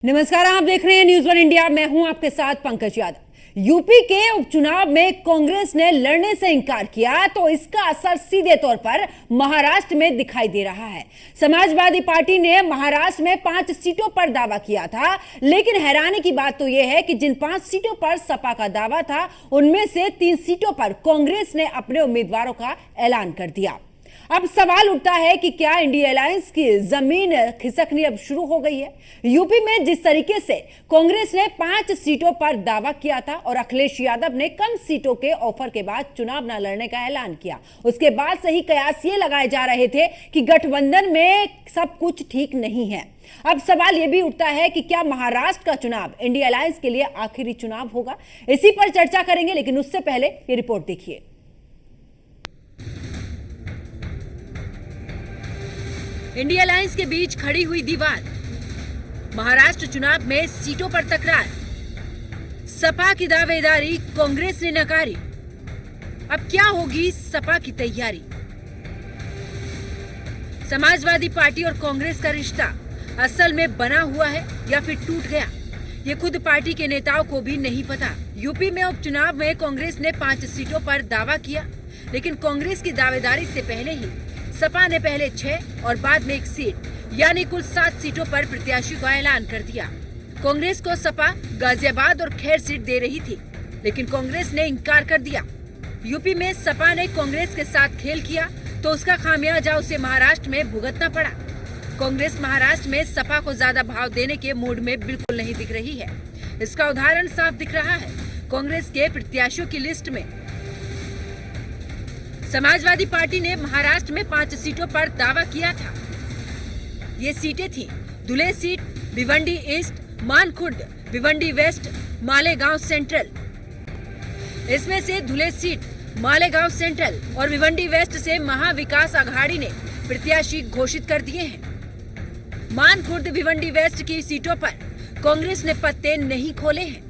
नमस्कार, आप देख रहे हैं न्यूज़ वन इंडिया। मैं हूं आपके साथ पंकज यादव। यूपी के उपचुनाव में कांग्रेस ने लड़ने से इनकार किया तो इसका असर सीधे तौर पर महाराष्ट्र में दिखाई दे रहा है। समाजवादी पार्टी ने महाराष्ट्र में 5 सीटों पर दावा किया था, लेकिन हैरानी की बात तो यह है कि जिन 5 सीटों पर सपा का दावा था, उनमें से 3 सीटों पर कांग्रेस ने अपने उम्मीदवारों का ऐलान कर दिया। अब सवाल उठता है कि क्या इंडिया अलायंस की जमीन खिसकनी अब शुरू हो गई है। यूपी में जिस तरीके से कांग्रेस ने 5 सीटों पर दावा किया था और अखिलेश यादव ने कम सीटों के ऑफर के बाद चुनाव न लड़ने का ऐलान किया, उसके बाद से ही कयास ये लगाए जा रहे थे कि गठबंधन में सब कुछ ठीक नहीं है। अब सवाल यह भी उठता है कि क्या महाराष्ट्र का चुनाव इंडिया अलायंस के लिए आखिरी चुनाव होगा। इसी पर चर्चा करेंगे, लेकिन उससे पहले ये रिपोर्ट देखिए। इंडिया अलायंस के बीच खड़ी हुई दीवार, महाराष्ट्र चुनाव में सीटों पर तकरार, सपा की दावेदारी कांग्रेस ने नकारी। अब क्या होगी सपा की तैयारी। समाजवादी पार्टी और कांग्रेस का रिश्ता असल में बना हुआ है या फिर टूट गया, ये खुद पार्टी के नेताओं को भी नहीं पता। यूपी में उपचुनाव में कांग्रेस ने 5 सीटों पर दावा किया, लेकिन कांग्रेस की दावेदारी से पहले ही सपा ने पहले 6 और बाद में 1 सीट यानी कुल 7 सीटों पर प्रत्याशी का ऐलान कर दिया। कांग्रेस को सपा गाजियाबाद और खैर सीट दे रही थी, लेकिन कांग्रेस ने इनकार कर दिया। यूपी में सपा ने कांग्रेस के साथ खेल किया तो उसका खामियाजा उसे महाराष्ट्र में भुगतना पड़ा। कांग्रेस महाराष्ट्र में सपा को ज्यादा भाव देने के मूड में बिल्कुल नहीं दिख रही है। इसका उदाहरण साफ दिख रहा है कांग्रेस के प्रत्याशियों की लिस्ट में। समाजवादी पार्टी ने महाराष्ट्र में 5 सीटों पर दावा किया था। ये सीटें थी Dhule seat, Bhiwandi east, Mankhurd, Bhiwandi west, Malegaon central. इसमें से धुले सीट, मालेगांव सेंट्रल और भिवंडी वेस्ट से महाविकास आघाड़ी ने प्रत्याशी घोषित कर दिए हैं। मानखुर्द, भिवंडी वेस्ट की सीटों पर कांग्रेस ने पत्ते नहीं खोले हैं।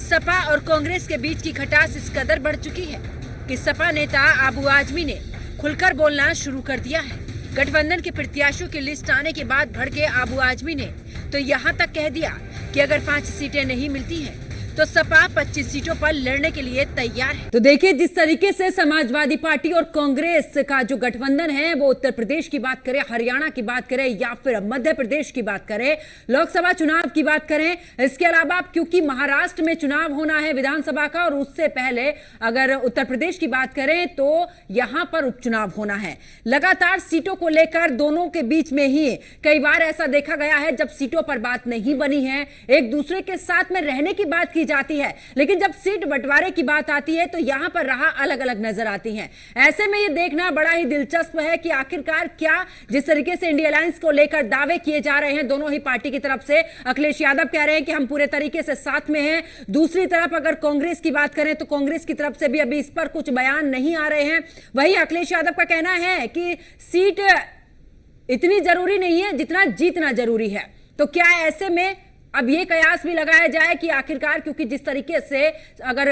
सपा और कांग्रेस के बीच की खटास इस कदर बढ़ चुकी है कि सपा नेता आबू आजमी ने खुलकर बोलना शुरू कर दिया है। गठबंधन के प्रत्याशियों की लिस्ट आने के बाद भड़के आबू आजमी ने तो यहाँ तक कह दिया कि अगर 5 सीटें नहीं मिलती हैं तो सपा 25 सीटों पर लड़ने के लिए तैयार है। तो देखिए, जिस तरीके से समाजवादी पार्टी और कांग्रेस का जो गठबंधन है, वो उत्तर प्रदेश की बात करें, हरियाणा की बात करें या फिर मध्य प्रदेश की बात करें, लोकसभा चुनाव की बात करें, इसके अलावा क्योंकि महाराष्ट्र में चुनाव होना है विधानसभा का, और उससे पहले अगर उत्तर प्रदेश की बात करें तो यहां पर उपचुनाव होना है। लगातार सीटों को लेकर दोनों के बीच में ही कई बार ऐसा देखा गया है, जब सीटों पर बात नहीं बनी है, एक दूसरे के साथ में रहने की बात जाती है, लेकिन जब सीट बंटवारे की बात आती है तो यहां पर राह अलग अलग नजर आती हैं। ऐसे में यह देखना बड़ा ही दिलचस्प है कि आखिरकार क्या, जिस तरीके से इंडिया अलायंस को लेकर दावे किए जा रहे हैं दोनों ही पार्टी की तरफ से, अखिलेश यादव कह रहे हैं कि हम पूरे तरीके से साथ में हैं। दूसरी तरफ अगर कांग्रेस की बात करें तो कांग्रेस की तरफ से भी अभी इस पर कुछ बयान नहीं आ रहे हैं। वही अखिलेश यादव का कहना है कि सीट इतनी जरूरी नहीं है जितना जीतना जरूरी है। तो क्या ऐसे में अब ये कयास भी लगाया जाए कि आखिरकार, क्योंकि जिस तरीके से अगर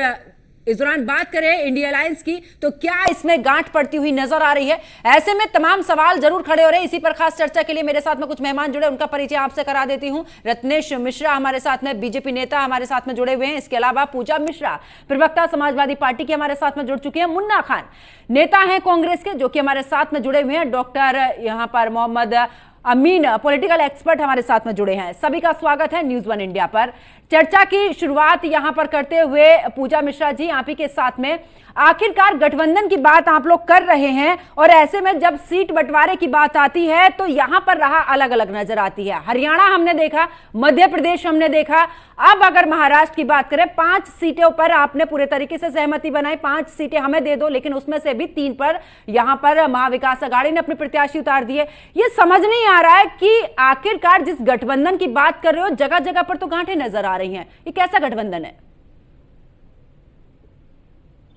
इस दौरान बात करें इंडिया अलायंस की, तो क्या इसमें गांठ पड़ती हुई नजर आ रही है। ऐसे में तमाम सवाल जरूर खड़े हो रहे हैं। इसी पर खास चर्चा के लिए मेरे साथ में कुछ मेहमान जुड़े, उनका परिचय आपसे करा देती हूं। रत्नेश मिश्रा हमारे साथ में, बीजेपी नेता हमारे साथ में जुड़े हुए हैं। इसके अलावा पूजा मिश्रा, प्रवक्ता समाजवादी पार्टी के, हमारे साथ में जुड़ चुके हैं। मुन्ना खान, नेता हैं कांग्रेस के, जो कि हमारे साथ में जुड़े हुए हैं। डॉक्टर यहां पर मोहम्मद अमीन, पॉलिटिकल एक्सपर्ट, हमारे साथ में जुड़े हैं। सभी का स्वागत है न्यूज़ वन इंडिया पर। चर्चा की शुरुआत यहां पर करते हुए पूजा मिश्रा जी, आप ही के साथ में, आखिरकार गठबंधन की बात आप लोग कर रहे हैं और ऐसे में जब सीट बंटवारे की बात आती है तो यहां पर राह अलग अलग नजर आती है। हरियाणा हमने देखा, मध्य प्रदेश हमने देखा, अब अगर महाराष्ट्र की बात करें, 5 सीटों पर आपने पूरे तरीके से सहमति बनाई, 5 सीटें हमें दे दो, लेकिन उसमें से भी 3 पर यहां पर महाविकास आघाड़ी ने अपने प्रत्याशी उतार दिए। ये समझ नहीं आ रहा है कि आखिरकार जिस गठबंधन की बात कर रहे हो, जगह जगह पर तो गांठें नजर आ रही हैं। ये कैसा गठबंधन है?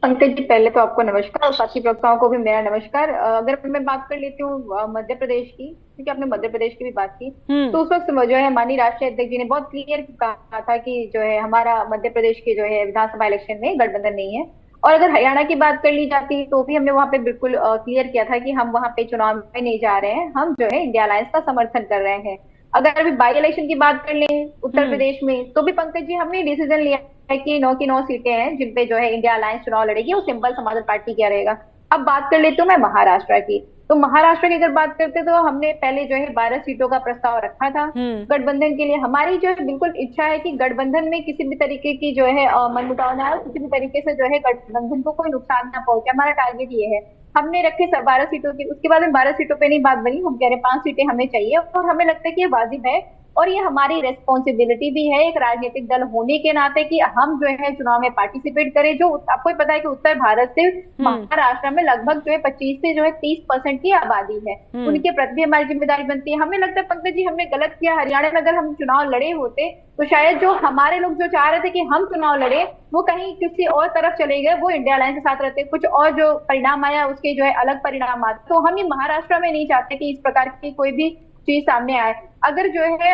पंकज जी, पहले तो आपको नमस्कार और साथी प्रवक्ताओं को भी मेरा नमस्कार। अगर मैं बात कर लेती हूँ मध्य प्रदेश की, क्योंकि आपने मध्य प्रदेश की भी बात की, तो उस वक्त जो है माननीय राष्ट्रीय अध्यक्ष जी ने बहुत क्लियर कहा था कि जो है हमारा मध्य प्रदेश के जो है विधानसभा इलेक्शन में गठबंधन नहीं है। और अगर हरियाणा की बात कर ली जाती तो भी हमने वहां पे बिल्कुल क्लियर किया था कि हम वहां पे चुनाव में नहीं जा रहे हैं, हम जो है इंडिया अलायंस का समर्थन कर रहे हैं। अगर अभी बाई इलेक्शन की बात कर लें उत्तर प्रदेश में, तो भी पंकज जी हमने डिसीजन लिया है कि 9 की 9 सीटें हैं जिन पे जो है इंडिया अलायंस चुनाव लड़ेगी, वो सिंपल समाजवादी पार्टी क्या रहेगा। अब बात कर लेती हूँ मैं महाराष्ट्र की। तो महाराष्ट्र की अगर बात करते तो हमने पहले जो है 12 सीटों का प्रस्ताव रखा था गठबंधन के लिए। हमारी जो है बिल्कुल इच्छा है कि गठबंधन में किसी भी तरीके की जो है मनमुटाव ना हो, किसी भी तरीके से जो है गठबंधन को कोई नुकसान ना पहुंचे। हमारा टारगेट ये है। हमने रखे 12 सीटों की, उसके बाद में 12 सीटों पे नहीं बात बनी, हम कह रहे 5 सीटें हमें चाहिए और हमें लगता है कि ये वाजिब है और ये हमारी रेस्पॉन्सिबिलिटी भी है एक राजनीतिक दल होने के नाते कि हम जो है चुनाव में पार्टिसिपेट करें। जो आपको ही पता है कि उत्तर भारत से महाराष्ट्र में लगभग जो है 25 से जो है 30% की आबादी है, उनके प्रति भी हमारी जिम्मेदारी बनती है। हमें लगता है पंकज जी हमने गलत किया, हरियाणा में अगर हम चुनाव लड़े होते तो शायद जो हमारे लोग जो चाह रहे थे कि हम चुनाव लड़े वो कहीं किसी और तरफ चले गए, वो इंडिया अलायंस के साथ रहते, कुछ और जो परिणाम आया उसके जो है अलग परिणाम आते। तो हम ये महाराष्ट्र में नहीं चाहते कि इस प्रकार की कोई भी चीज सामने आए। अगर जो है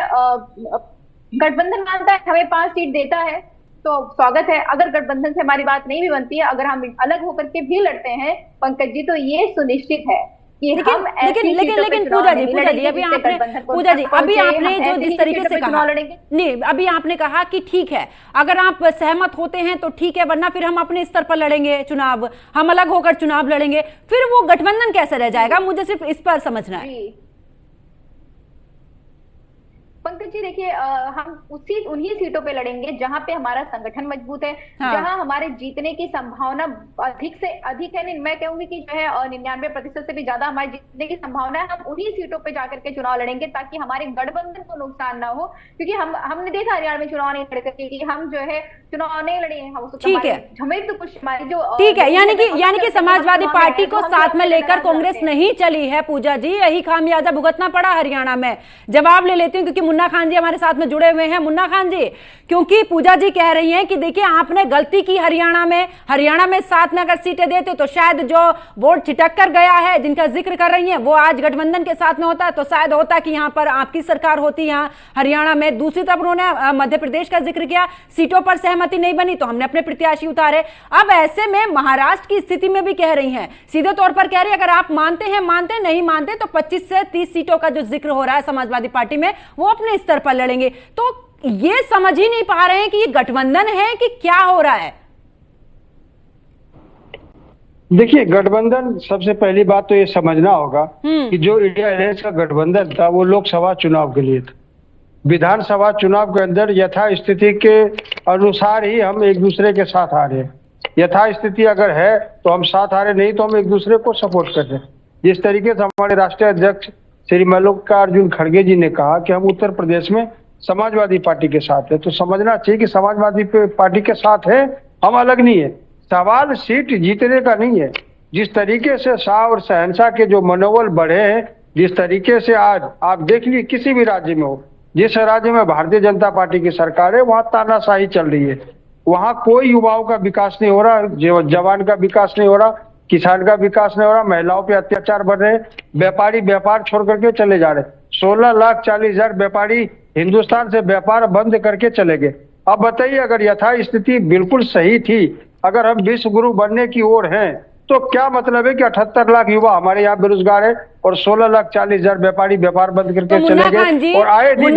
गठबंधन मानता है हमें 5 सीट देता है तो स्वागत है। अगर गठबंधन से हमारी बात नहीं भी बनती है, अगर हम अलग होकर के भी लड़ते हैं पंकज जी, तो ये सुनिश्चित है कि हम लेकिन पूजा जी अभी आपने जो जिस तरीके से कहा नहीं, अभी आपने कहा कि ठीक है अगर आप सहमत होते हैं तो ठीक है, वरना फिर हम अपने स्तर पर लड़ेंगे चुनाव, हम अलग होकर चुनाव लड़ेंगे, फिर वो गठबंधन कैसे रह जाएगा? मुझे सिर्फ इस पर समझना है। पंकज जी देखिए, हम उन्हीं सीटों पे लड़ेंगे जहां पे हमारा संगठन मजबूत है, जहां हमारे जीतने की संभावना अधिक से अधिक है। मैं कहूंगी कि जो है 99% से भी ज्यादा हमारे जीतने की संभावना है। हम उन्हीं सीटों पे जाकर के चुनाव लड़ेंगे ताकि हमारे गठबंधन को नुकसान ना हो, क्योंकि हमने देखा हरियाणा में चुनाव नहीं लड़ करके कि हम जो है चुनाव नहीं लड़े हैं। ठीक है, हमें तो कुछ हमारी जो ठीक है, यानी कि समाजवादी पार्टी को साथ में लेकर कांग्रेस नहीं चली है पूजा जी, यही खामियाजा भुगतना पड़ा हरियाणा में। जवाब ले लेती हूँ क्योंकि मुन्ना खान जी हमारे साथ में जुड़े हुए हैं। मुन्ना खान जी, क्योंकि पूजा जी कह रही हैं कि देखिए आपने गलती की हरियाणा में 7 में अगर सीटें देते तो शायद जो वोट छिटक कर गया है जिनका जिक्र कर रही हैं वो आज गठबंधन के साथ में होता तो शायद होता कि यहाँ पर आपकी सरकार होती यहाँ हरियाणा में। दूसरी तरफ उन्होंने मध्य प्रदेश का जिक्र किया, सीटों पर सहमति नहीं बनी तो हमने अपने प्रत्याशी उतारे। अब ऐसे में महाराष्ट्र की स्थिति में भी कह रही हैं, सीधे तौर पर कह रही है अगर आप मानते हैं मानते, नहीं मानते तो 25 से 30 सीटों का जो जिक्र हो रहा है समाजवादी पार्टी में वो अपने स्तर पर लड़ेंगे। तो ये समझ ही नहीं पा रहे हैं कि ये गठबंधन है कि क्या हो रहा है। देखिए, गठबंधन, सबसे पहली बात तो ये समझना होगा कि जो इंडिया अलायंस का गठबंधन था वो लोकसभा चुनाव के लिए था। विधानसभा चुनाव के अंदर यथा स्थिति के अनुसार ही हम एक दूसरे के साथ आ रहे हैं। यथा स्थिति अगर है तो हम साथ आ रहे, नहीं तो हम एक दूसरे को सपोर्ट कर रहे हैं। जिस तरीके से हमारे राष्ट्रीय अध्यक्ष श्री मल्लिकार्जुन खड़गे जी ने कहा कि हम उत्तर प्रदेश में समाजवादी पार्टी के साथ है, तो समझना चाहिए कि समाजवादी पार्टी के साथ है, हम अलग नहीं है। सवाल सीट जीतने का नहीं है। जिस तरीके से शाह और शहंशाह के जो मनोबल बढ़े हैं, जिस तरीके से आज आप देख लीजिए किसी भी राज्य में हो, जिस राज्य में भारतीय जनता पार्टी की सरकार है वहां तानाशाही चल रही है, वहां कोई युवाओं का विकास नहीं हो रहा, जवान का विकास नहीं हो रहा, किसान का विकास नहीं हो रहा, महिलाओं पे अत्याचार बढ़ रहे, व्यापारी व्यापार छोड़ करके चले जा रहे। 16,40,000 व्यापारी हिंदुस्तान से व्यापार बंद करके चले गए। अब बताइए, अगर यथा स्थिति बिल्कुल सही थी, अगर हम विश्व गुरु बनने की ओर हैं, तो क्या मतलब है कि 78 लाख युवा हमारे यहाँ बेरोजगार है और 16,40,000 व्यापारी व्यापार बंद करके चले गए और आए दिन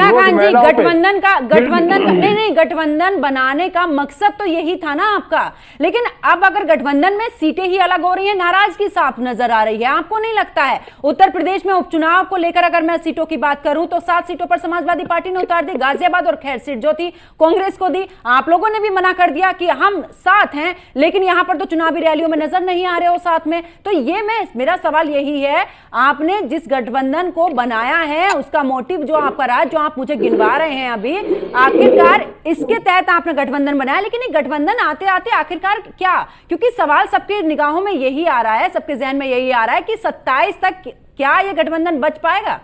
गठबंधन बनाने का मकसद तो यही था ना आपका। लेकिन अब अगर गठबंधन में सीटें ही अलग हो रही हैं, नाराजगी साफ नजर आ रही है, आपको नहीं लगता है? उत्तर प्रदेश में उपचुनाव को लेकर अगर मैं सीटों की बात करूं तो 7 सीटों पर समाजवादी पार्टी ने उतार दी, गाजियाबाद और खैर सीट जो थी कांग्रेस को दी। आप लोगों ने भी मना कर दिया कि हम साथ हैं, लेकिन यहां पर तो चुनावी रैलियों में नजर नहीं आ रहे हो साथ में। तो ये मेरा सवाल यही है, आपने जिस गठबंधन को बनाया है उसका मोटिव जो आपका रहा, जो आप मुझे गिनवा रहे हैं अभी, आखिरकार इसके तहत आपने गठबंधन बनाया, लेकिन ये गठबंधन आते आते आखिरकार क्या? क्योंकि सवाल सबके निगाहों में यही आ रहा है, सबके जहन में यही आ रहा है कि 27 तक क्या ये गठबंधन बच पाएगा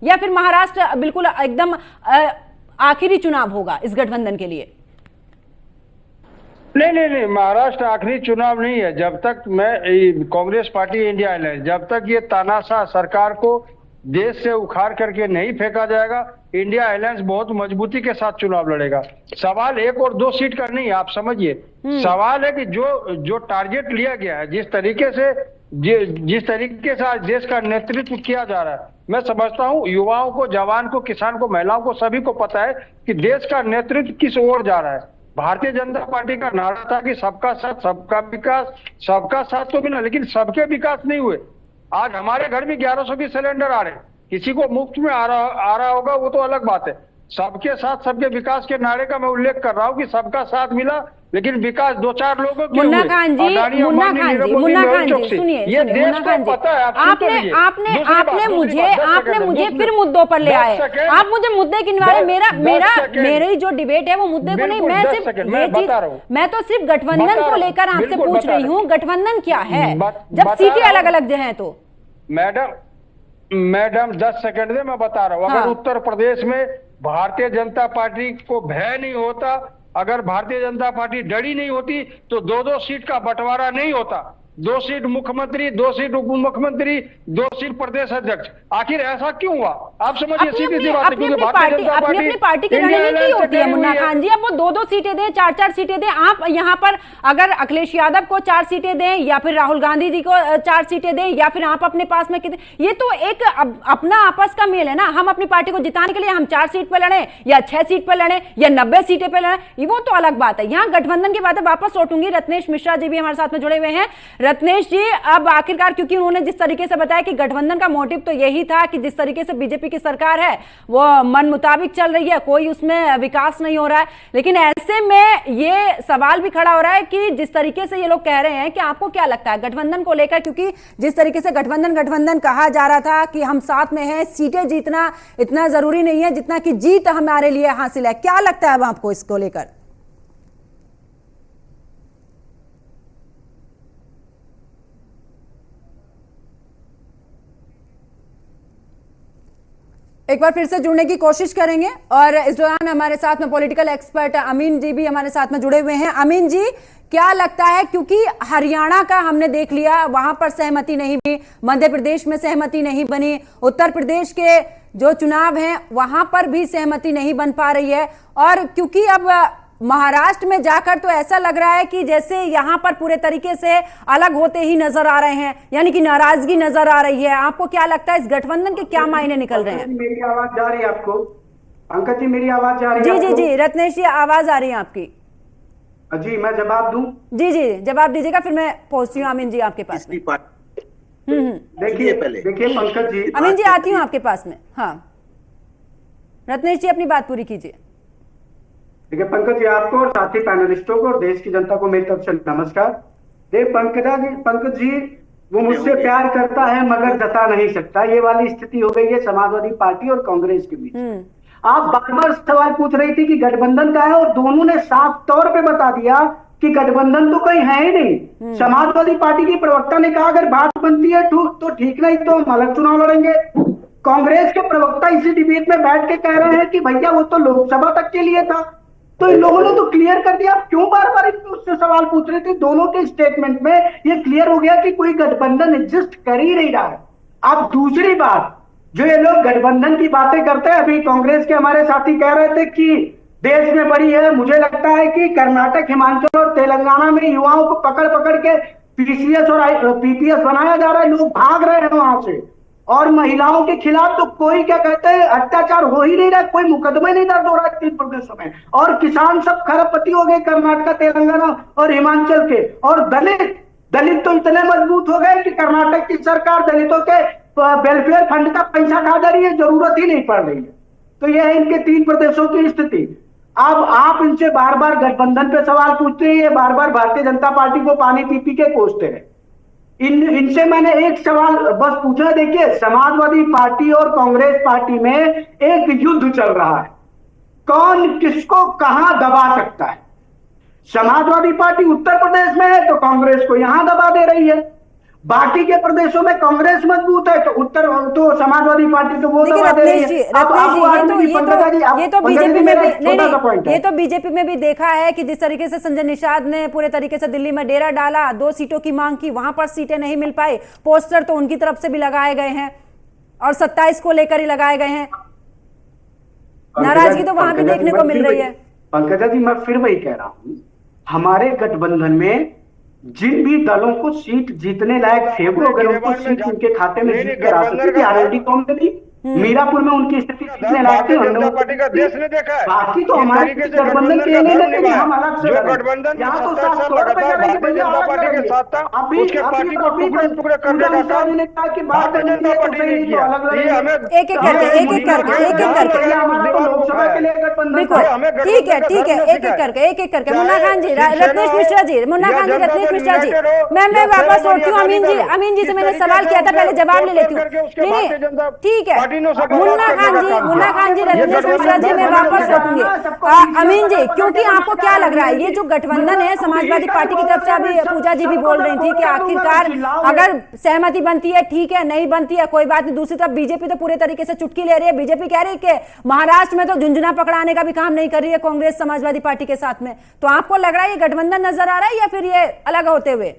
या फिर महाराष्ट्र बिल्कुल एकदम आखिरी चुनाव होगा इस गठबंधन के लिए? नहीं, महाराष्ट्र आखिरी चुनाव नहीं है। जब तक मैं कांग्रेस पार्टी इंडिया अलायंस, जब तक ये तानाशाह सरकार को देश से उखाड़ करके नहीं फेंका जाएगा। इंडिया अलायंस बहुत मजबूती के साथ चुनाव लड़ेगा। सवाल 1 और 2 सीट का नहीं है, आप समझिए। सवाल है कि जो टारगेट लिया गया है, जिस तरीके से आज देश का नेतृत्व किया जा रहा है, मैं समझता हूं युवाओं को, जवान को, किसान को, महिलाओं को, सभी को पता है कि देश का नेतृत्व किस ओर जा रहा है। भारतीय जनता पार्टी का नारा था कि सबका साथ, सबका विकास। सबका साथ तो बिना, लेकिन सबके विकास नहीं हुए। आज हमारे घर में 1100 के सिलेंडर आ रहे हैं, किसी को मुफ्त में आ रहा होगा, वो तो अलग बात है। सबके साथ सबके विकास के नारे का मैं उल्लेख कर रहा हूँ कि सबका साथ मिला, लेकिन विकास 2-4 लोगों के मुन्ना खान जी, सुनिए, ये देश को पता है। आपने मुझे फिर मुद्दों पर ले आए। आप मुझे मुद्दे के निवारे, मेरी जो डिबेट है वो मुद्दे को नहीं, मैं तो सिर्फ गठबंधन को लेकर आपसे पूछ रही हूँ। गठबंधन क्या है जब सीटें अलग अलग हैं? तो मैडम 10 सेकंड में मैं बता रहा हूँ। अगर उत्तर प्रदेश में भारतीय जनता पार्टी को भय नहीं होता, अगर भारतीय जनता पार्टी डरी नहीं होती, तो 2-2 सीट का बंटवारा नहीं होता। 2 सीट मुख्यमंत्री, 2 सीट उप मुख्यमंत्री, 2 सीट प्रदेश अध्यक्ष। आखिर ऐसा क्यों हुआ? आप समझिए, सीधी सी बात है, क्योंकि भारतीय जनता पार्टी अपनी पार्टी की रणनीति होती है मुन्ना खान जी। अब वो 2-2 सीटें दें, 4-4 सीटें दें। आप यहाँ पर अगर अखिलेश यादव को 4 सीटें दें, या फिर राहुल गांधी जी को 4 सीटें दें, या फिर आप अपने पास में कितने, ये तो एक अपना आपस का मेल है ना। हम अपनी पार्टी को जिताने के लिए हम 4 सीट पर लड़े, या 6 सीट पर लड़े, या 90 सीटें पर लड़े, वो तो अलग बात है। यहाँ गठबंधन की बातें वापस लौटूंगी। रत्नेश मिश्रा जी भी हमारे साथ में जुड़े हुए हैं। रत्नेश जी, अब आखिरकार, क्योंकि उन्होंने जिस तरीके से बताया कि गठबंधन का मोटिव तो यही था कि जिस तरीके से बीजेपी की सरकार है वो मन मुताबिक चल रही है, कोई उसमें विकास नहीं हो रहा है। लेकिन ऐसे में ये सवाल भी खड़ा हो रहा है कि जिस तरीके से ये लोग कह रहे हैं, कि आपको क्या लगता है गठबंधन को लेकर? क्योंकि जिस तरीके से गठबंधन कहा जा रहा था कि हम साथ में हैं, सीटें जीतना इतना जरूरी नहीं है जितना कि जीत हमारे लिए हासिल है। क्या लगता है अब आपको इसको लेकर? एक बार फिर से जुड़ने की कोशिश करेंगे, और इस दौरान हमारे साथ में पॉलिटिकल एक्सपर्ट अमीन जी भी हमारे साथ में जुड़े हुए हैं। अमीन जी, क्या लगता है, क्योंकि हरियाणा का हमने देख लिया, वहां पर सहमति नहीं बनी, मध्य प्रदेश में सहमति नहीं बनी, उत्तर प्रदेश के जो चुनाव हैं वहां पर भी सहमति नहीं बन पा रही है, और क्योंकि अब महाराष्ट्र में जाकर तो ऐसा लग रहा है कि जैसे यहां पर पूरे तरीके से अलग होते ही नजर आ रहे हैं, यानी कि नाराजगी नजर आ रही है। आपको क्या लगता है इस गठबंधन के क्या मायने निकल रहे हैं? मेरी आवाज जा रही है आपको? पंकज जी, मेरी आवाज जा रही है? जी, रत्नेश जी, आवाज आ रही है आपकी। जी, मैं जवाब दूं? जी, जवाब दीजिएगा, फिर मैं पहुंचती हूँ अमीन जी आपके पास में। देखिए पंकज जी, अमीन जी आती हूँ आपके पास में। हाँ, रत्नेश जी अपनी बात पूरी कीजिए। देखिए पंकज जी, आपको और साथी पैनलिस्टों को और देश की जनता को मेरी तरफ से नमस्कार। पंकज जी, वो मुझसे प्यार करता है मगर जता नहीं सकता, ये वाली स्थिति हो गई है समाजवादी पार्टी और कांग्रेस के बीच। आप बार बार सवाल पूछ रही थी कि गठबंधन का है, और दोनों ने साफ तौर पे बता दिया कि गठबंधन तो कहीं है ही नहीं। समाजवादी पार्टी की प्रवक्ता ने कहा अगर बात बनती है तो ठीक, नहीं तो हम अलग चुनाव लड़ेंगे। कांग्रेस के प्रवक्ता इसी डिबेट में बैठ के कह रहे हैं कि भैया वो तो लोकसभा तक के लिए था। तो इन लोगों ने तो क्लियर कर दिया, आप क्यों बार बार उससे सवाल पूछ रहे थे? दोनों के स्टेटमेंट में ये क्लियर हो गया कि कोई गठबंधन एग्जिस्ट कर ही नहीं रहा है। अब दूसरी बात, जो ये लोग गठबंधन की बातें करते हैं, अभी कांग्रेस के हमारे साथी कह रहे थे कि देश में बड़ी है, मुझे लगता है कि कर्नाटक, हिमाचल और तेलंगाना में युवाओं को पकड़ पकड़ के पीसीएस और पीपीएस बनाया जा रहा है, लोग भाग रहे हैं वहां से, और महिलाओं के खिलाफ तो कोई क्या कहते हैं अत्याचार हो ही नहीं रहा, कोई मुकदमा नहीं दर्ज हो रहा है 3 प्रदेशों में, और किसान सब खरबपति हो गए कर्नाटक, तेलंगाना और हिमाचल के, और दलित तो इतने मजबूत हो गए कि कर्नाटक की सरकार दलितों के वेलफेयर फंड का पैसा खा जा रही है, जरूरत ही नहीं पड़ रही है। तो यह है इनके 3 प्रदेशों की स्थिति। अब आप इनसे बार बार गठबंधन पे सवाल पूछते हैं, बार बार भारतीय जनता पार्टी को पानी पी के कोसते हैं। इनसे मैंने एक सवाल बस पूछा है। देखिए, समाजवादी पार्टी और कांग्रेस पार्टी में एक युद्ध चल रहा है, कौन किसको कहां दबा सकता है। समाजवादी पार्टी उत्तर प्रदेश में है तो कांग्रेस को यहां दबा दे रही है, बाकी के प्रदेशों में कांग्रेस मजबूत है तो समाजवादी पार्टी तो वो दबा दे रही है। ये तो बीजेपी में भी देखा है कि जिस तरीके से संजय निषाद ने पूरे तरीके से दिल्ली में डेरा डाला, 2 सीटों की मांग की, वहां पर सीटें नहीं मिल पाई, पोस्टर तो उनकी तरफ से भी लगाए गए हैं। और 27 को लेकर ही लगाए गए हैं। नाराजगी तो वहां भी देखने को मिल रही है। पंकजा जी, मैं फिर वही कह रहा हूँ, हमारे गठबंधन में जिन भी दलों को सीट जीतने लायक थे वो अगर उनको सीट उनके खाते में जीत कर आ सकती थी, आरएलडी कौन थी, मीरापुर में उनकी स्थिति सीखने लायक थी, देश ने देखा है। बाकी तो हमारे गठबंधन के नहीं लेते कि हम अलग से गठबंधन यहाँ तो साफ तौर पर कह रहे हैं कि भैया अलग के साथ था, उसके पार्टी को टुकड़े टुकड़े करने का काम ने कहा कि बात भारतीय जनता पार्टी ने किया। ये हमें एक एक करके लोकसभा के लिए गठबंधन बिल्कुल ठीक है एक एक करके मुन्ना खान जी, रत्नेश मिश्रा जी, मुन्ना खान जी, रत्नेश मिश्रा जी, मैं वापस लौटती हूँ। अमीन जी से मैंने सवाल किया था, पहले जवाब ले लेती हूँ। नहीं ठीक है मुन्ना खान जी, रत्नेश मिश्रा जी, मैं वापस लौटूंगी। अमीन जी, क्योंकि आपको क्या लग रहा है ये जो गठबंधन है समाजवादी पार्टी की तरफ से, अभी पूजा जी भी बोल रही थी कि आखिरकार अगर सहमति बनती है ठीक है, नहीं बनती है कोई बात नहीं। दूसरी तरफ बीजेपी तो पूरे तरीके से चुटकी ले रही है। बीजेपी कह रही है कि महाराष्ट्र में तो झुंझुना पकड़ाने का भी काम नहीं कर रही है कांग्रेस समाजवादी पार्टी के साथ में। तो आपको लग रहा है ये गठबंधन नजर आ रहा है या फिर ये अलग होते हुए?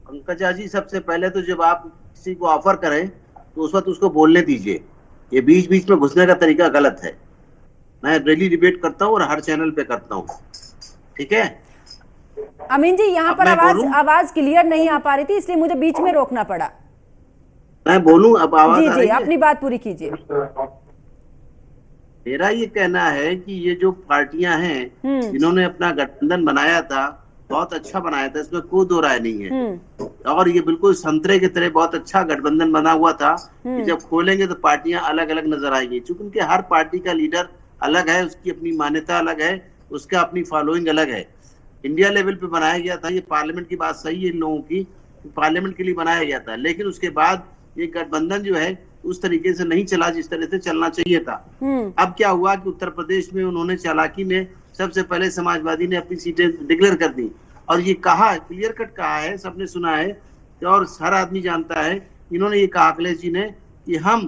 पंकजा जी, सबसे पहले तो जब आप किसी को ऑफर करें तो उस वक्त उसको बोलने दीजिए। ये बीच बीच में घुसने का तरीका गलत है। मैं डेली डिबेट करता हूँ और हर चैनल पे करता हूँ, ठीक है। अमीन जी, यहाँ पर आवाज क्लियर नहीं आ पा रही थी, इसलिए मुझे बीच में रोकना पड़ा। मैं बोलूं अब? आवाज जी जी, अपनी बात पूरी कीजिए। मेरा ये कहना है कि ये जो पार्टियां हैं जिन्होंने अपना गठबंधन बनाया था, बहुत अच्छा बनाया था, इसमें कोई दो राय नहीं है। और ये बिल्कुल संतरे की तरह बहुत अच्छा गठबंधन बना हुआ था कि जब खोलेंगे तो पार्टियां अलग अलग नजर आएंगी। चूंकि उनके हर पार्टी का लीडर अलग है, उसकी अपनी मान्यता अलग है, उसका अपनी फॉलोइंग अलग है। इंडिया लेवल पे बनाया गया था, ये पार्लियामेंट की बात सही है इन लोगों की, पार्लियामेंट के लिए बनाया गया था। लेकिन उसके बाद ये गठबंधन जो है उस तरीके से नहीं चला जिस तरह से चलना चाहिए था। अब क्या हुआ कि उत्तर प्रदेश में उन्होंने चालाकी में सबसे पहले समाजवादी ने अपनी सीटें डिक्लेयर कर दी और ये कहा, क्लियर कट कहा है, सबने सुना है और हर आदमी जानता है। इन्होंने ये कहा अखिलेश जी ने कि हम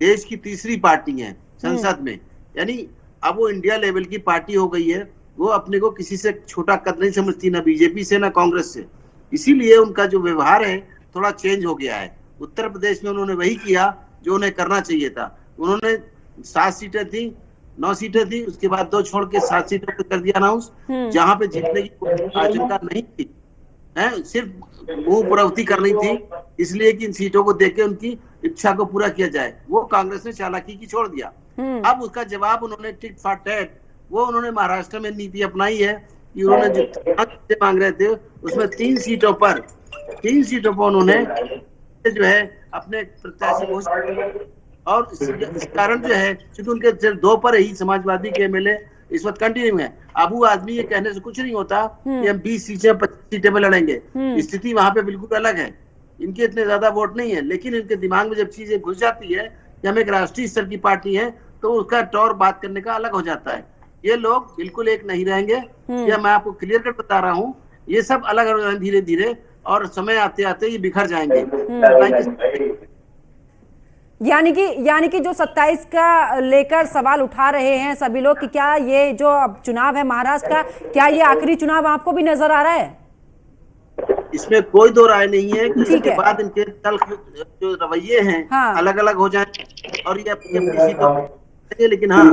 देश की तीसरी पार्टी हैं संसद में, यानी अब वो इंडिया लेवल की पार्टी हो गई है। वो अपने को किसी से छोटा कद नहीं समझती, ना बीजेपी से ना कांग्रेस से। इसीलिए उनका जो व्यवहार है थोड़ा चेंज हो गया है। उत्तर प्रदेश में उन्होंने वही किया जो उन्हें करना चाहिए था। उन्होंने 7 सीटें थी, 9 सीटें थी, उसके बाद 2 छोड़ के 7 सीटों पर कर दिया अनाउंस, जहां पे जीतने की आशंका नहीं थी, सिर्फ मुंह पुरौती करनी थी, इसलिए कि इन सीटों को देके उनकी इच्छा को पूरा किया जाए। वो कांग्रेस ने चालाकी की छोड़ दिया। अब उसका जवाब उन्होंने टिट फॉर टैट, वो उन्होंने महाराष्ट्र में नीति अपनाई है कि उन्होंने जो मांग रहे थे उसमें 3 सीटों पर उन्होंने जो है अपने प्रत्याशी घोषित, और इस कारण जो है क्योंकि उनके सिर्फ 2 पर ही समाजवादी के एमएलए इस वक्त कंटिन्यू है। अबू आदमी ये कहने से कुछ नहीं होता कि हम 20 सीटें 25 सीटें में लड़ेंगे। स्थिति वहां पे बिल्कुल अलग है। इनके इतने ज्यादा वोट नहीं है, लेकिन इनके दिमाग में जब चीजें घुस जाती है कि हम एक राष्ट्रीय स्तर की पार्टी है तो उसका तौर बात करने का अलग हो जाता है। ये लोग बिल्कुल एक नहीं रहेंगे। यह मैं आपको क्लियर कट बता रहा हूँ। ये सब अलग हो जाएंगे धीरे धीरे और समय आते आते ये बिखर जाएंगे। यानी कि जो 27 का लेकर सवाल उठा रहे हैं सभी लोग कि क्या ये जो अब चुनाव है महाराष्ट्र का, क्या ये आखिरी चुनाव आपको भी नजर आ रहा है? इसमें कोई दो राय नहीं है कि इसके बाद इनके तल्ख जो रवैये हैं अलग अलग हो जाएंगे और ये अपनी सीटों, लेकिन हाँ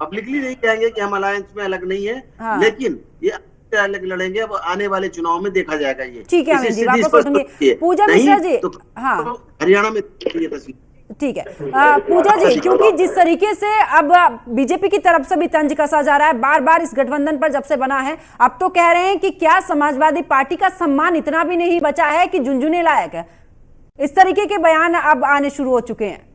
पब्लिकली नहीं कहेंगे कि हम अलायंस में अलग नहीं है, लेकिन ये अलग लड़ेंगे। अब आने वाले चुनाव में देखा जाएगा ये। ठीक है अमीन जी, वापस लौटूंगी। पूजा मिश्रा जी, हाँ हरियाणा में तस्वीर ठीक है। पूजा जी, क्योंकि जिस तरीके से अब बीजेपी की तरफ से भी तंज कसा जा रहा है बार बार इस गठबंधन पर जब से बना है, अब तो कह रहे हैं कि क्या समाजवादी पार्टी का सम्मान इतना भी नहीं बचा है कि झुंझुने लायक है। इस तरीके के बयान अब आने शुरू हो चुके हैं।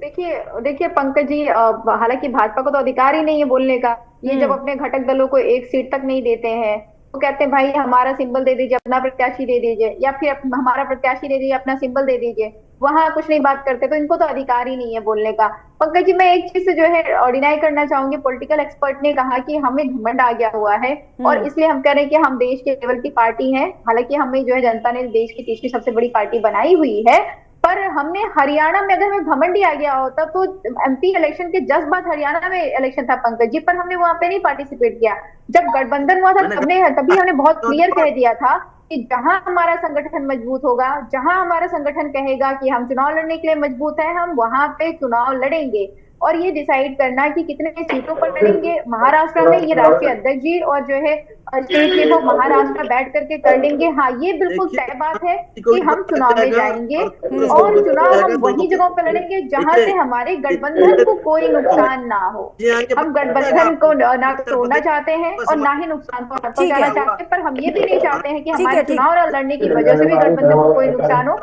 देखिए पंकज जी, हालांकि भाजपा को तो अधिकार ही नहीं है बोलने का। ये जब अपने घटक दलों को 1 सीट तक नहीं देते हैं तो कहते हैं भाई हमारा सिंबल दे दीजिए, अपना प्रत्याशी दे दीजिए, या फिर हमारा प्रत्याशी दे दीजिए, अपना सिंबल दे दीजिए। वहां कुछ नहीं बात करते, तो इनको तो अधिकार ही नहीं है बोलने का। पंकज जी, मैं एक चीज से जो है डिनाई करना चाहूंगी। पॉलिटिकल एक्सपर्ट ने कहा कि हमें घमंड आ गया हुआ है और इसलिए हम कह रहे हैं कि हम देश के लेवल की पार्टी हैं। हालांकि हमें जो है जनता ने देश की तीसरी सबसे बड़ी पार्टी बनाई हुई है, पर हमने हरियाणा में, अगर हमें घमंडी आ गया होता तो एमपी इलेक्शन के जस्ट बाद हरियाणा में इलेक्शन था पंकज जी, पर हमने वहां पे नहीं पार्टिसिपेट किया। जब गठबंधन हुआ था तभी हमने बहुत क्लियर कह दिया था कि जहां हमारा संगठन मजबूत होगा, जहां हमारा संगठन कहेगा कि हम चुनाव लड़ने के लिए मजबूत है, हम वहां पे चुनाव लड़ेंगे। और ये डिसाइड करना कि कितने सीटों पर लड़ेंगे महाराष्ट्र में, ये राष्ट्रीय अध्यक्ष जी और जो है स्टेट के वो महाराष्ट्र में बैठ करके कर लेंगे। हाँ, ये बिल्कुल तय बात है कि हम चुनाव में जाएंगे और चुनाव हम वही जगहों पर लड़ेंगे जहां से हमारे गठबंधन को कोई नुकसान ना हो। हम गठबंधन को ना तोड़ना चाहते हैं और ना ही नुकसान पहुंचाना चाहते हैं, पर हम ये भी नहीं चाहते हैं कि हमारे चुनाव लड़ने की वजह से भी गठबंधन को कोई नुकसान हो।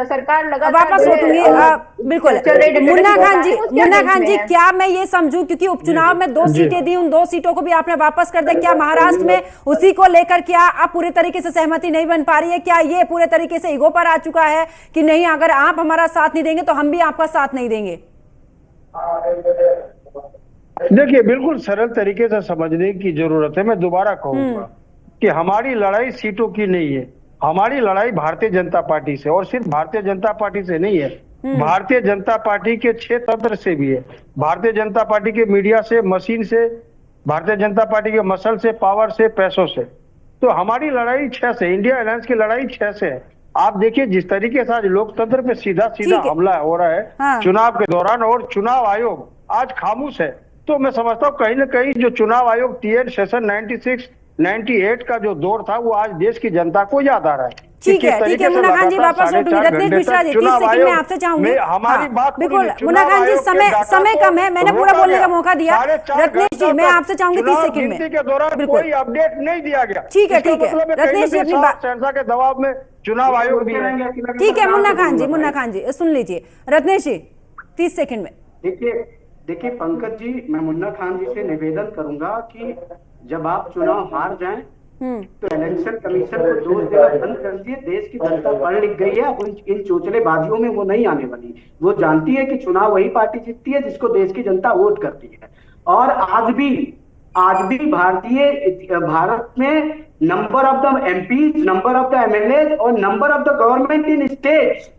सरकार लगातार बिल्कुल। मुन्ना खान जी, क्या मैं ये समझूं, क्योंकि उपचुनाव में 2 सीटें दी, उन 2 सीटों को भी आपने वापस कर दिया, क्या महाराष्ट्र में उसी को लेकर क्या आप पूरे तरीके से सहमति नहीं बन पा रही है? क्या ये पूरे तरीके से ईगो पर आ चुका है कि नहीं, अगर आप हमारा साथ नहीं देंगे तो हम भी आपका साथ नहीं देंगे? देखिए, बिल्कुल सरल तरीके से समझने की जरूरत है। मैं दोबारा कहूंगा कि हमारी लड़ाई सीटों की नहीं है, हमारी लड़ाई भारतीय जनता पार्टी से, और सिर्फ भारतीय जनता पार्टी से नहीं है, भारतीय जनता पार्टी के 6 तंत्र से भी है। भारतीय जनता पार्टी के मीडिया से, मशीन से, भारतीय जनता पार्टी के मसल से, पावर से, पैसों से। तो हमारी लड़ाई 6 से, इंडिया अलायंस की लड़ाई 6 से है। आप देखिए जिस तरीके से आज लोकतंत्र पे सीधा हमला हो रहा है चुनाव के दौरान, और चुनाव आयोग आज खामोश है, तो मैं समझता हूँ कहीं ना कहीं जो चुनाव आयोग TN सेशन 96, 98 का जो दौर था, वो आज देश की जनता को याद आ रहा है। ठीक है मुन्ना खान जी, वापस लौटूंगी। रत्नेश मिश्रा जी, 30 सेकंड में आपसे चाहूंगी। हमारी बात बिल्कुल मुन्ना खान जी, समय कम है, मैंने पूरा बोलने का मौका दिया। रत्नेश जी, मैं आपसे चाहूंगी 30 सेकंड में। के दौरान कोई अपडेट नहीं दिया गया। ठीक है रत्नेश जी, अपनी बात के दबाव में चुनाव आयोग भी है। ठीक है मुन्ना खान जी सुन लीजिए। रत्नेश जी 30 सेकंड में। देखिए पंकज जी, मैं मुन्ना खान जी से निवेदन करूंगा कि जब आप चुनाव हार जाएं तो इलेक्शन कमीशन को दोष देना बंद कर दिए। देश की जनता पढ़ लिख गई है, अब इन चोचलेबाजियों में वो नहीं आने वाली। वो जानती है कि चुनाव वही पार्टी जीतती है जिसको देश की जनता वोट करती है। और आज भी भारत में number of the MP, number of the MLA और number of the government in states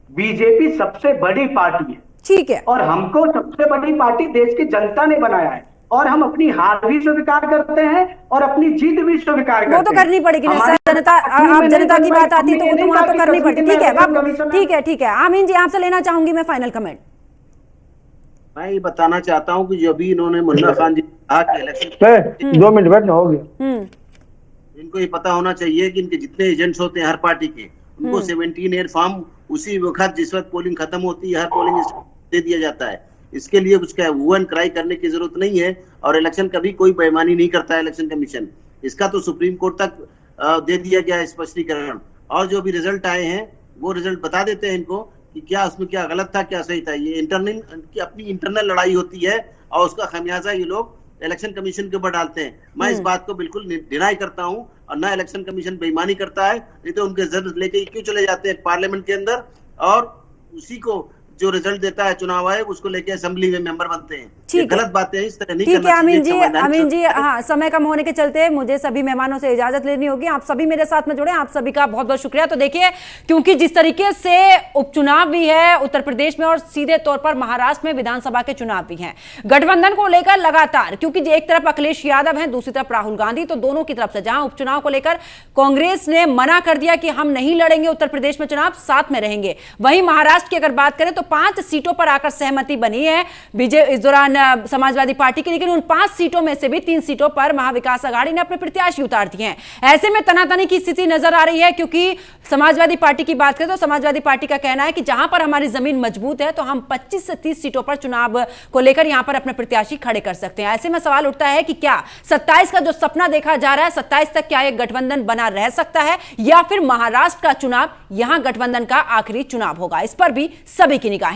BJP सबसे बड़ी पार्टी है। ठीक है, और हमको सबसे बड़ी पार्टी देश की जनता ने बनाया है, और हम अपनी हार भी स्वीकार करते हैं और अपनी जीत भी स्वीकार करते हैं। वो तो करनी पड़ेगी ना सर, जनता की बात आती तो वो तो वहां तो करनी पड़ती। ठीक है आमीन जी, आपसे लेना चाहूंगी मैं फाइनल कमेंट। मैं ये बताना चाहता हूँ कि जो भी इन्होंने मुन्ना खान जी कहा कि इलेक्शन 2 मिनट बैठ हो गया, इनको ये पता होना चाहिए कि इनके जितने एजेंट्स होते हैं हर पार्टी के, उनको 17A फॉर्म उसी वक्त जिस वक्त पोलिंग खत्म होती है हर पोलिंग दे दिया जाता है। इसके लिए कुछ हू एंड क्राई करने की जरूरत नहीं है, और इलेक्शन कभी कोई बेईमानी नहीं करता है इलेक्शन कमीशन। इसका तो सुप्रीम कोर्ट तक दे दिया गया है स्पष्टीकरण, और जो भी रिजल्ट आए हैं वो रिजल्ट बता देते हैं इनको कि क्या उसमें क्या गलत था क्या सही था। ये अपनी इंटरनल लड़ाई होती है और उसका खमियाजा ये लोग इलेक्शन कमीशन के ऊपर डालते हैं। मैं इस बात को बिल्कुल डिनाई करता हूं, और ना इलेक्शन कमीशन बेईमानी करता है, नहीं तो उनके रिजल्ट लेके क्यों चले जाते हैं पार्लियामेंट के अंदर, और उसी को जो रिजल्ट देता है चुनाव आयोग उसको लेके असेंबली में मेंबर बनते हैं। ये गलत बातें हैं, इस तरह नहीं करना चाहिए। अमीन जी हाँ, समय कम होने के चलते मुझे सभी मेहमानों से इजाजत लेनी होगी। आप सभी मेरे साथ में जुड़े, आप सभी का बहुत बहुत शुक्रिया। तो देखिए, क्योंकि जिस तरीके से उपचुनाव भी है उत्तर प्रदेश में और सीधे तौर पर महाराष्ट्र में विधानसभा के चुनाव भी हैं, गठबंधन को लेकर लगातार, क्योंकि एक तरफ अखिलेश यादव हैं, दूसरी तरफ राहुल गांधी, तो दोनों की तरफ से जहां उपचुनाव को लेकर कांग्रेस ने मना कर दिया कि हम नहीं लड़ेंगे उत्तर प्रदेश में चुनाव, साथ में रहेंगे, वहीं महाराष्ट्र की अगर बात करें तो 5 सीटों पर आकर सहमति बनी है इस दौरान समाजवादी पार्टी की, लेकिन उन 5 सीटों में से भी 3 सीटों पर महाविकास आघाड़ी ने अपने प्रत्याशी उतार दिए हैं। ऐसे में तनातनी की स्थिति नजर आ रही है, क्योंकि समाजवादी पार्टी की बात करें तो समाजवादी पार्टी का कहना है कि जहां पर हमारी जमीन मजबूत है तो हम 25 से 30 सीटों पर चुनाव को लेकर यहां पर अपने प्रत्याशी खड़े कर सकते हैं। ऐसे में सवाल उठता है कि क्या 27 का जो सपना देखा जा रहा है, 27 तक क्या एक गठबंधन बना रह सकता है, या फिर महाराष्ट्र का चुनाव यहां गठबंधन का आखिरी चुनाव होगा? इस पर भी सभी की निगाहें हैं।